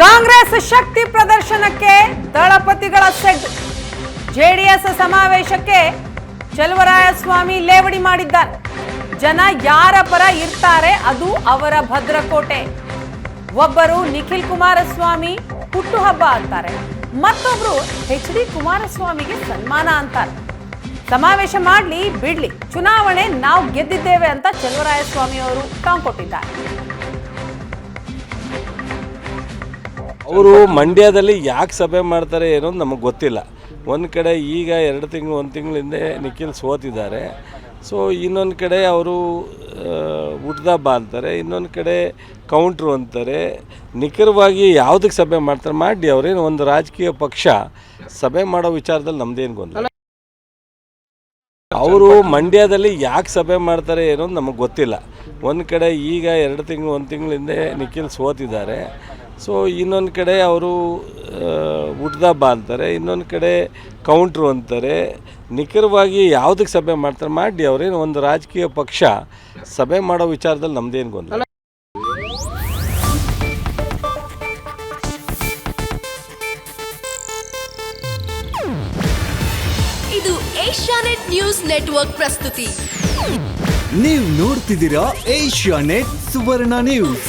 ಕಾಂಗ್ರೆಸ್ ಶಕ್ತಿ ಪ್ರದರ್ಶನಕ್ಕೆ ದಳಪತಿಗಳ shed. JDS ಸಮಾವೇಶಕ್ಕೆ ಚಲುವರಾಯಸ್ವಾಮಿ ಲೇವಡಿ ಮಾಡಿದ್ದಾರೆ. ಜನ ಯಾರ ಪರ ಇರ್ತಾರೆ ಅದು ಅವರ ಭದ್ರಕೋಟೆ. ಒಬ್ಬರು ನಿಖಿಲ್ ಕುಮಾರಸ್ವಾಮಿ ಹುಟ್ಟುಹಬ್ಬ ಅಂತಾರೆ, ಮತ್ತೊಬ್ರು HD ಕುಮಾರಸ್ವಾಮಿಗೆ ಸನ್ಮಾನ ಅಂತಾರೆ. ಸಮಾವೇಶ ಮಾಡ್ಲಿ ಬಿಡ್ಲಿ, ಚುನಾವಣೆ ನಾವು ಗೆದ್ದಿದ್ದೇವೆ ಅಂತ ಚಲುವರಾಯಸ್ವಾಮಿ ಅವರು ಟಾಂಗ್ ಕೊಟ್ಟಿದ್ದಾರೆ. ಅವರು ಮಂಡ್ಯದಲ್ಲಿ ಯಾಕೆ ಸಭೆ ಮಾಡ್ತಾರೆ ಏನೋ ನಮಗೆ ಗೊತ್ತಿಲ್ಲ. ಒಂದು ಕಡೆ ಈಗ 1 ತಿಂಗಳ ಹಿಂದೆ ನಿಖಿಲ್ ಸೋತಿದ್ದಾರೆ. ಸೊ ಇನ್ನೊಂದು ಕಡೆ ಅವರು ಹುಟ್ಟದಬ್ಬ ಅಂತಾರೆ, ಇನ್ನೊಂದು ಕಡೆ ಕೌಂಟ್ರು ಅಂತಾರೆ. ನಿಖರವಾಗಿ ಯಾವುದಕ್ಕೆ ಸಭೆ ಮಾಡ್ತಾರೆ ಮಾಡಿ, ಅವರೇನು ಒಂದು ರಾಜಕೀಯ ಪಕ್ಷ ಸಭೆ ಮಾಡೋ ವಿಚಾರದಲ್ಲಿ ನಮ್ಮದೇನು ಗೊಂದಲ. ಅವರು ಮಂಡ್ಯದಲ್ಲಿ ಯಾಕೆ ಸಭೆ ಮಾಡ್ತಾರೆ ಏನೋ ನಮಗೆ ಗೊತ್ತಿಲ್ಲ. ಒಂದು ಕಡೆ ಈಗ 1 ತಿಂಗಳ ಹಿಂದೆ ನಿಖಿಲ್ ಸೋತಿದ್ದಾರೆ. ಸೊ ಇನ್ನೊಂದು ಕಡೆ ಅವರು ಹುಟ್ಟದಬ್ಬ ಅಂತಾರೆ, ಇನ್ನೊಂದು ಕಡೆ ಕೌಂಟ್ರು ಅಂತಾರೆ. ನಿಖರವಾಗಿ ಯಾವುದಕ್ಕೆ ಸಭೆ ಮಾಡ್ತಾರೆ ಮಾಡಿ, ಅವರೇನು ಒಂದು ರಾಜಕೀಯ ಪಕ್ಷ ಸಭೆ ಮಾಡೋ ವಿಚಾರದಲ್ಲಿ ನಮ್ಮದೇನು ಗೊಂದಲ. ಇದು ಏಷ್ಯಾನೆಟ್ ನ್ಯೂಸ್ ನೆಟ್ವರ್ಕ್ ಪ್ರಸ್ತುತಿ. ನೀವು ನೋಡ್ತಿದ್ದೀರಾ ಏಷ್ಯಾನೆಟ್ ಸುವರ್ಣ ನ್ಯೂಸ್.